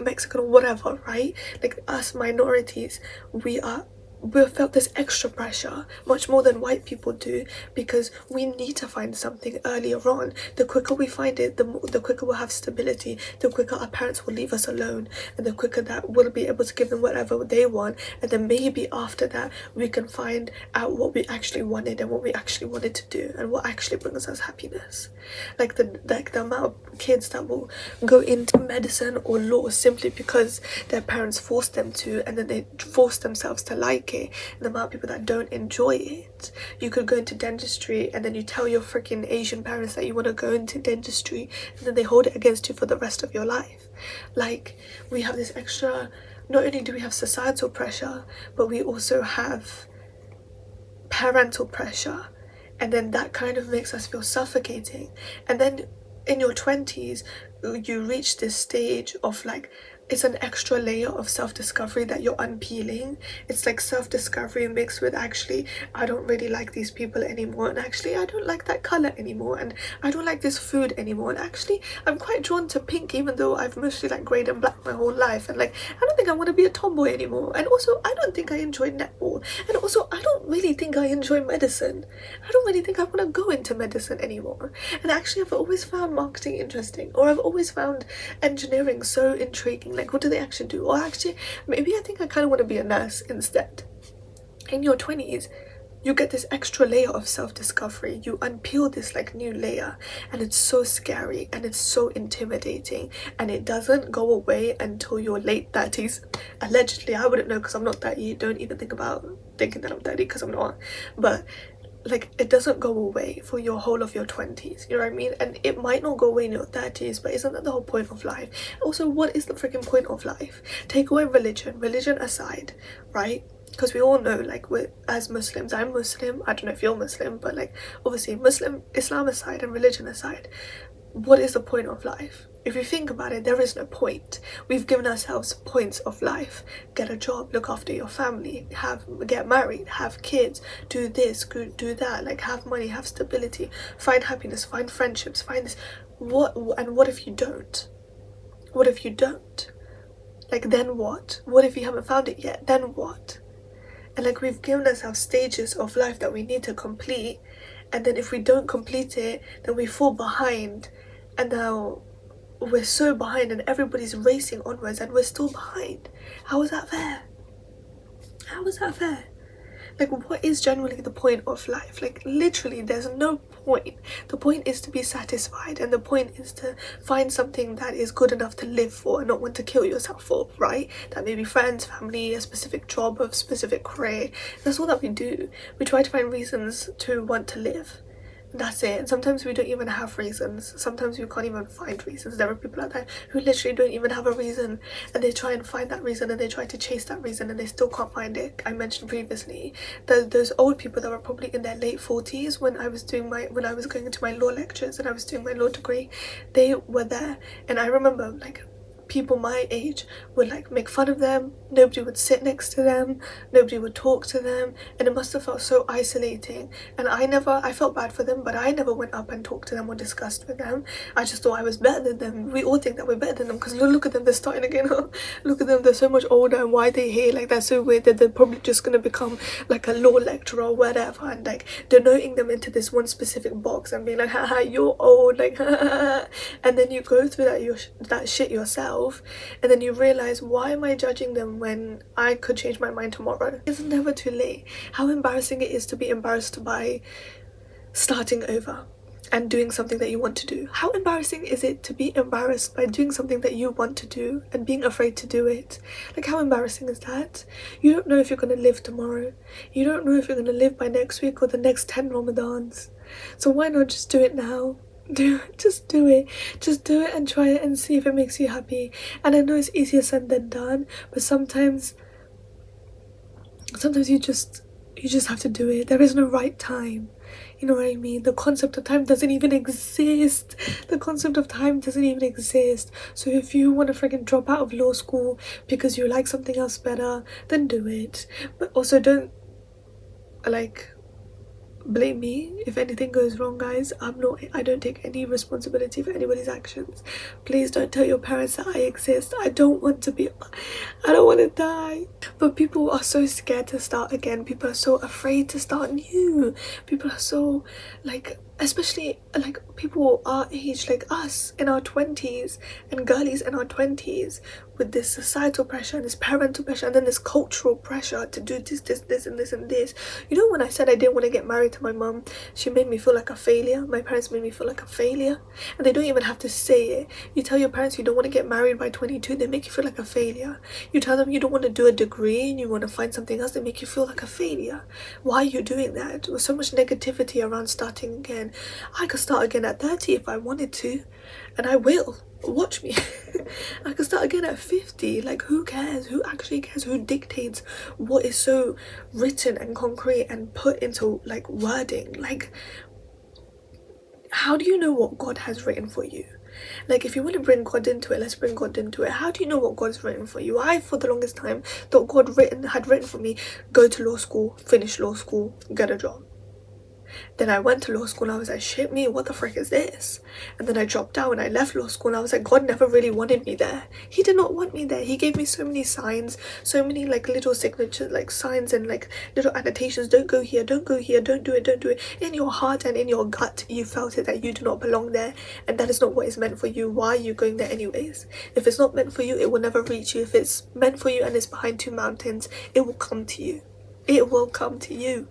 Mexican, or whatever, right? Like us minorities, we've felt this extra pressure, much more than white people do, because we need to find something earlier on. The quicker we find it, the quicker we'll have stability, the quicker our parents will leave us alone, and the quicker that we'll be able to give them whatever they want, and then maybe after that we can find out what we actually wanted and what we actually wanted to do and what actually brings us happiness. Like the amount of kids that will go into medicine or law simply because their parents forced them to, and then they force themselves to like it, and the amount of people that don't enjoy it. You could go into dentistry and then you tell your freaking Asian parents that you want to go into dentistry, and then they hold it against you for the rest of your life. Like, we have this extra, not only do we have societal pressure, but we also have parental pressure, and then that kind of makes us feel suffocating. And then in your 20s you reach this stage of like, it's an extra layer of self-discovery that you're unpeeling. It's like self-discovery mixed with, actually, I don't really like these people anymore, and actually I don't like that color anymore, and I don't like this food anymore, and actually I'm quite drawn to pink even though I've mostly like grey and black my whole life, and like I don't think I want to be a tomboy anymore, and also I don't think I enjoy netball, and also I don't really think I enjoy medicine. I don't really think I want to go into medicine anymore. And actually I've always found marketing interesting, or I've always found engineering so intriguing. Like, what do they actually do? Or actually, maybe I think I kind of want to be a nurse instead. In your 20s, you get this extra layer of self-discovery. You unpeel this like new layer, and it's so scary and it's so intimidating, and it doesn't go away until your late 30s. Allegedly, I wouldn't know because I'm not 30. Don't even think about thinking that I'm 30 because I'm not. But like, it doesn't go away for your whole of your 20s, you know what I mean? And it might not go away in your 30s, but isn't that the whole point of life? Also, what is the freaking point of life? Take away religion aside, right? Because we all know, like, as Muslims, I'm Muslim, I don't know if you're Muslim, but like, obviously Islam aside and religion aside, what is the point of life? If you think about it, there is no point. We've given ourselves points of life. Get a job, look after your family, get married, have kids, do this, do that, like have money, have stability, find happiness, find friendships, find this. What if you don't? What if you don't? Like, then what? What if you haven't found it yet? Then what? And like, we've given ourselves stages of life that we need to complete, and then if we don't complete it, then we fall behind, and now we're so behind and everybody's racing onwards and we're still behind. How is that fair? How is that fair? Like, what is generally the point of life? Like, literally, there's no point. The point is to be satisfied, and the point is to find something that is good enough to live for and not want to kill yourself for, right? That may be friends, family, a specific job, a specific career. That's all that we do. We try to find reasons to want to live. That's it. And sometimes we don't even have reasons. Sometimes we can't even find reasons. There are people out there who literally don't even have a reason, and they try and find that reason, and they try to chase that reason, and they still can't find it. I mentioned previously those old people that were probably in their late 40s when I was going into my law lectures and I was doing my law degree. They were there, and I remember like people my age would like make fun of them. Nobody would sit next to them, nobody would talk to them, and it must have felt so isolating. And I felt bad for them, but I never went up and talked to them or discussed with them. I just thought I was better than them. We all think that we're better than them because look at them, they're starting again. Look at them, they're so much older, and why are they here? Like, that's so weird that they're probably just gonna become like a law lecturer or whatever, and like denoting them into this one specific box and being like, haha, you're old, like and then you go through that shit yourself, and then you realize, why am I judging them when I could change my mind tomorrow? It's never too late. How embarrassing it is to be embarrassed by starting over and doing something that you want to do. How embarrassing is it to be embarrassed by doing something that you want to do and being afraid to do it? Like, how embarrassing is that? You don't know if you're going to live tomorrow. You don't know if you're going to live by next week or the next 10 Ramadans. So why not just do it now? Just do it and try it and see if it makes you happy. And I know it's easier said than done, but sometimes you just have to do it. There is no right time, you know what I mean? The concept of time doesn't even exist. So if you want to freaking drop out of law school because you like something else better, then do it. But also don't like blame me if anything goes wrong, guys. I don't take any responsibility for anybody's actions. Please don't tell your parents that I exist. I don't want to die. But people are so scared to start again. People are so afraid to start new. People are so like, especially like people our age, like us in our 20s and girlies in our 20s, with this societal pressure and this parental pressure and then this cultural pressure to do this and this. You know, when I said I didn't want to get married to my mum, she made me feel like a failure. My parents made me feel like a failure, and they don't even have to say it. You tell your parents you don't want to get married by 22, they make you feel like a failure. You tell them you don't want to do a degree and you want to find something else, they make you feel like a failure. Why are you doing that? With so much negativity around starting again. I could start again at 30 if I wanted to, and I will. Watch me. I could start again at 50. Like, who cares? Who actually cares? Who dictates what is so written and concrete and put into like wording? Like, how do you know what God has written for you? Like, if you want to bring God into it, let's bring God into it. How do you know what God's written for you? I, for the longest time, thought God had written for me, go to law school, finish law school, get a job. Then I went to law school and I was like, shit me, what the frick is this? And then I dropped out and I left law school and I was like, God never really wanted me there. He did not want me there. He gave me so many signs, so many like little signatures, like signs and like little annotations. Don't go here, don't go here, don't do it. In your heart and in your gut, you felt it that you do not belong there, and that is not what is meant for you. Why are you going there anyways? If it's not meant for you, it will never reach you. If it's meant for you and it's behind two mountains, it will come to you. It will come to you.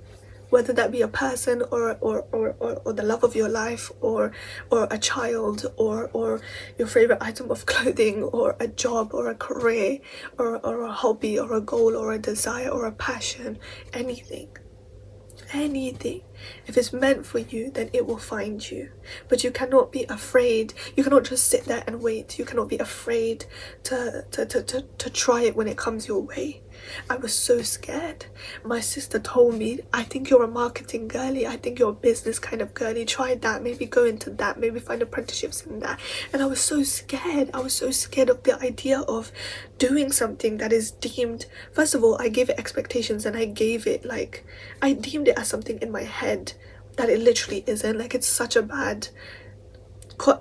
Whether that be a person or the love of your life, or a child, or your favorite item of clothing, or a job, or a career, or a hobby, or a goal, or a desire, or a passion, anything. If it's meant for you, then it will find you. But you cannot be afraid. You cannot just sit there and wait. You cannot be afraid to try it when it comes your way. I was so scared. My sister told me, I think you're a marketing girly, I think you're a business kind of girly, try that, maybe go into that, maybe find apprenticeships in that. And I was so scared. I was so scared of the idea of doing something that is deemed, first of all, I gave it expectations, and I deemed it as something in my head that it literally isn't. Like, it's such a bad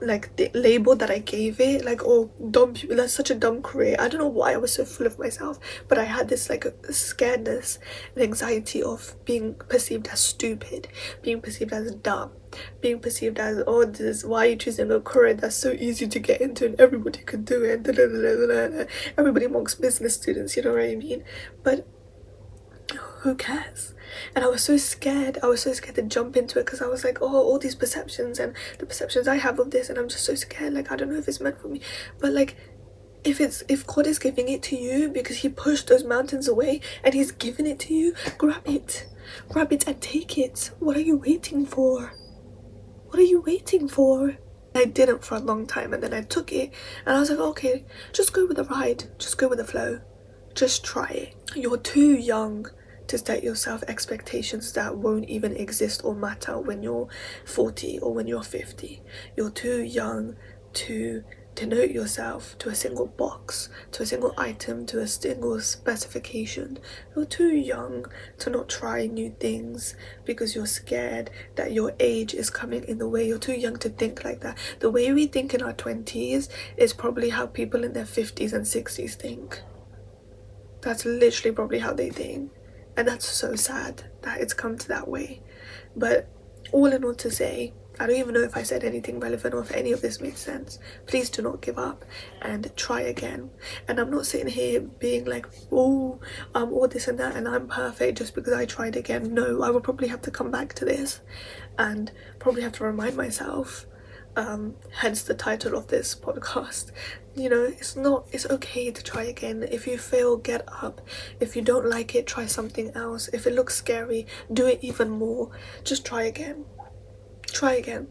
like the label that I gave it, like, oh, dumb people, that's such a dumb career. I don't know why I was so full of myself, but I had this like a scaredness and anxiety of being perceived as stupid, being perceived as dumb, being perceived as, oh, why are you choosing a career that's so easy to get into and everybody can do it, everybody amongst business students, you know what I mean? But who cares? And I was so scared to jump into it, because I was like, oh, all these perceptions and the perceptions I have of this, and I'm just so scared, like I don't know if it's meant for me. But like, if God is giving it to you because he pushed those mountains away and he's giving it to you, grab it and take it. What are you waiting for? What are you waiting for? I didn't for a long time, and then I took it and I was like, okay, just go with the ride, just go with the flow, just try it. You're too young to set yourself expectations that won't even exist or matter when you're 40 or when you're 50. You're too young to denote yourself to a single box, to a single item, to a single specification. You're too young to not try new things because you're scared that your age is coming in the way. You're too young to think like that. The way we think in our 20s is probably how people in their 50s and 60s think. That's literally probably how they think. And that's so sad that it's come to that way. But all in all to say, I don't even know if I said anything relevant or if any of this made sense. Please do not give up and try again. And I'm not sitting here being like, oh, all this and that and I'm perfect just because I tried again. No, I will probably have to come back to this and probably have to remind myself, hence the title of this podcast. You know, it's okay to try again. If you fail, get up. If you don't like it, try something else. If it looks scary, do it even more. Just try again. Try again.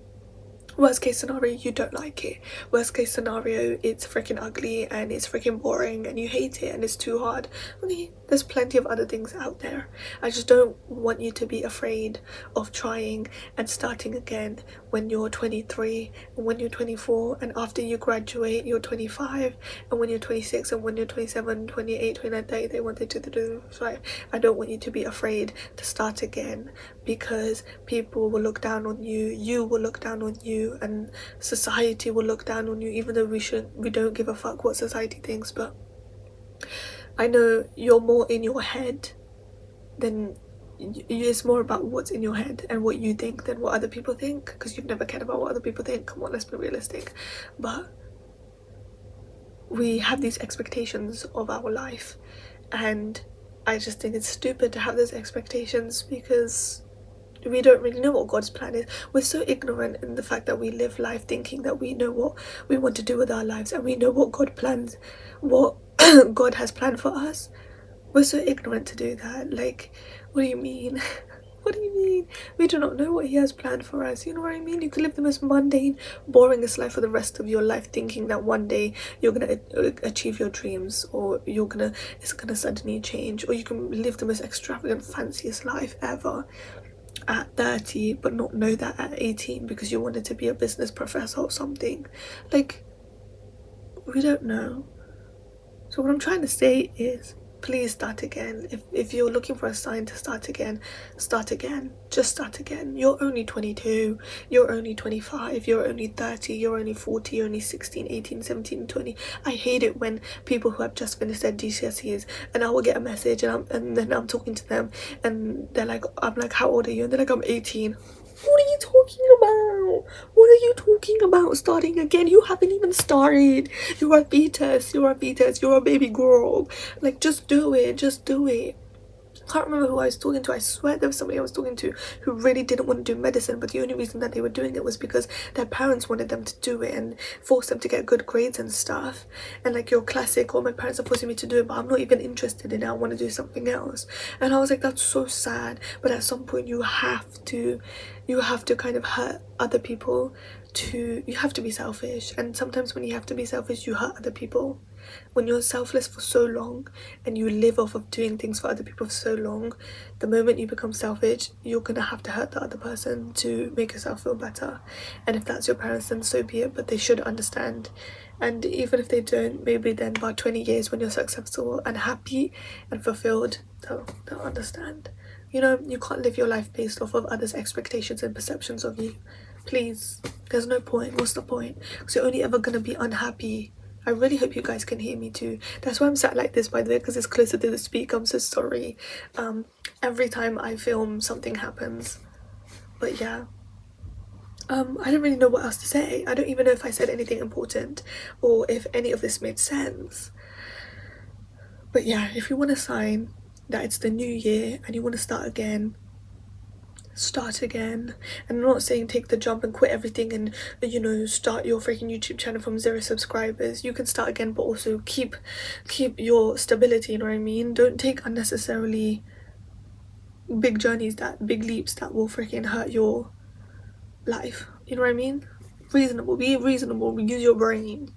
Worst case scenario, you don't like it. Worst case scenario, it's freaking ugly and it's freaking boring and you hate it and it's too hard. Okay, there's plenty of other things out there. I just don't want you to be afraid of trying and starting again when you're 23 and when you're 24 and after you graduate you're 25 and when you're 26 and when you're 27, 28, 29, 30 they wanted to do right. I don't want you to be afraid to start again because people will look down on you, you will look down on you, and society will look down on you, even though we don't give a fuck what society thinks. But I know you're more in your head than it's more about what's in your head and what you think than what other people think, because you've never cared about what other people think. Come on, let's be realistic. But we have these expectations of our life, and I just think it's stupid to have those expectations because we don't really know what God's plan is. We're so ignorant in the fact that we live life thinking that we know what we want to do with our lives and we know what God plans, what God has planned for us. We're so ignorant to do that. Like, what do you mean? What do you mean? We do not know what he has planned for us. You know what I mean? You could live the most mundane, boringest life for the rest of your life thinking that one day you're gonna achieve your dreams, or it's gonna suddenly change, or you can live the most extravagant, fanciest life ever at 30 but not know that at 18 because you wanted to be a business professor or something. Like, we don't know. So what I'm trying to say is, please start again. If you're looking for a sign to start again, just start again. You're only 22, you're only 25, you're only 30, you're only 40, you're only 16, 18, 17, 20. I hate it when people who have just finished their GCSEs and I will get a message and then I'm talking to them and they're like, I'm like, how old are you? And they're like, I'm 18. What are you talking about? What are you talking about starting again? You haven't even started. You're a fetus, you're a baby girl. Like, just do it. I can't remember who I was talking to. I swear there was somebody I was talking to who really didn't want to do medicine, but the only reason that they were doing it was because their parents wanted them to do it and forced them to get good grades and stuff. And like your classic, oh, my parents are forcing me to do it, but I'm not even interested in it. I want to do something else. And I was like, that's so sad. But at some point you have to kind of hurt other people. You have to be selfish, and sometimes when you have to be selfish you hurt other people. When you're selfless for so long and you live off of doing things for other people for so long, the moment you become selfish you're gonna have to hurt the other person to make yourself feel better. And if that's your parents, then so be it, but they should understand. And even if they don't, maybe then about 20 years when you're successful and happy and fulfilled, they'll understand. You know, you can't live your life based off of others' expectations and perceptions of you. Please, there's no point. What's the point? Because you're only ever gonna be unhappy. I really hope you guys can hear me too. That's why I'm sat like this, by the way, because it's closer to the speaker. I'm so sorry. Every time I film something happens. But yeah. I don't really know what else to say. I don't even know if I said anything important or if any of this made sense. But yeah, if you want a sign, that it's the new year and you want to start again, start again. And I'm not saying take the jump and quit everything and, you know, start your freaking YouTube channel from 0 subscribers. You can start again, but also keep your stability, you know what I mean? Don't take unnecessarily big journeys, that big leaps that will freaking hurt your life, you know what I mean? Be reasonable, use your brain.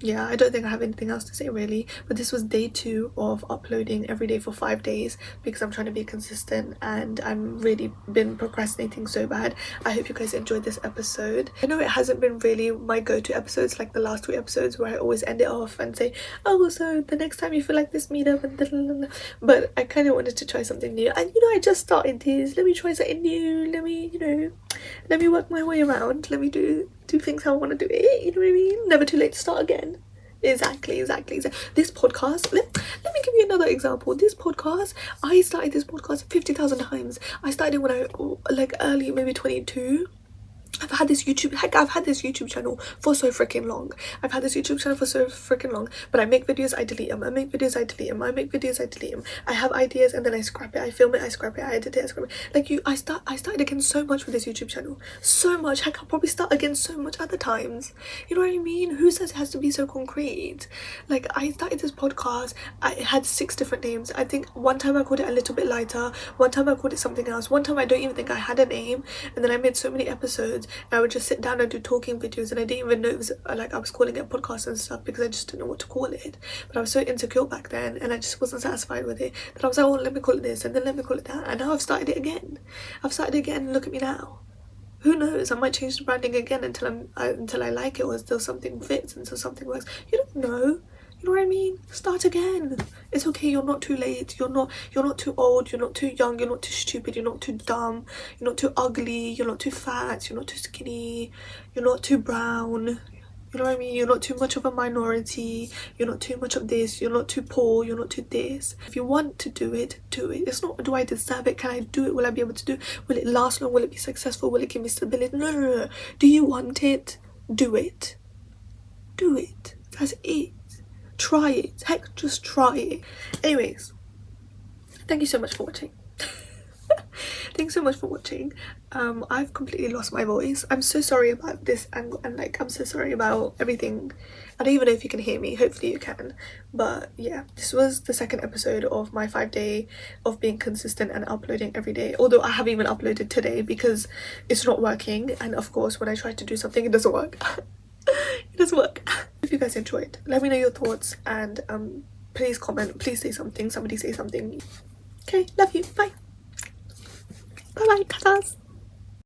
Yeah, I don't think I have anything else to say really, but this was day 2 of uploading every day for 5 days because I'm trying to be consistent and I'm really been procrastinating so bad. I hope you guys enjoyed this episode. I know it hasn't been really my go-to episodes like the last 2 episodes where I always end it off and say, oh, so the next time you feel like this, meet up, and but I kind of wanted to try something new. And you know, I just started this, let me try something new, let me work my way around, let me do things how I want to do it, you know what I mean? Never too late to start again. Exactly. This podcast, let me give you another example. This podcast, I started this podcast 50,000 times. I started when I like early, maybe 22. I've had this YouTube channel for so freaking long. But I make videos, I delete them. I have ideas and then I scrap it. I film it, I scrap it, I edit it, I scrap it. Like I started again so much with this YouTube channel. So much. Heck, I'll probably start again so much other times. You know what I mean? Who says it has to be so concrete? Like, I started this podcast, it had 6 different names. I think one time I called it A Little Bit Lighter, one time I called it something else, one time I don't even think I had a name, and then I made so many episodes and I would just sit down and do talking videos and I didn't even know it was like I was calling it podcast and stuff because I just didn't know what to call it. But I was so insecure back then and I just wasn't satisfied with it that I was like, oh, let me call it this and then let me call it that, and now I've started it again. Look at me now. Who knows, I might change the branding again until I like it, or until something fits, until something works. You don't know. You know what I mean? Start again. It's okay, you're not too late. You're not too old, you're not too young, you're not too stupid, you're not too dumb, you're not too ugly, you're not too fat, you're not too skinny, you're not too brown. You know what I mean? You're not too much of a minority, you're not too much of this, you're not too poor, you're not too this. If you want to do it, do it. It's not, do I deserve it? Can I do it? Will I be able to do it? Will it last long? Will it be successful? Will it give me stability? No. Do you want it? Do it. Do it. That's it. Try it. Heck, just try it. Anyways, thank you so much for watching. Thanks so much for watching. I've completely lost my voice. I'm so sorry about this angle and like I'm so sorry about everything. I don't even know if you can hear me. Hopefully you can. But yeah, this was the 2nd episode of my 5-day of being consistent and uploading every day, although I haven't even uploaded today because it's not working, and of course when I try to do something it doesn't work. It doesn't work. If you guys enjoyed, let me know your thoughts and please comment, please say something, somebody say something. Okay, love you, bye. Bye bye, tatas.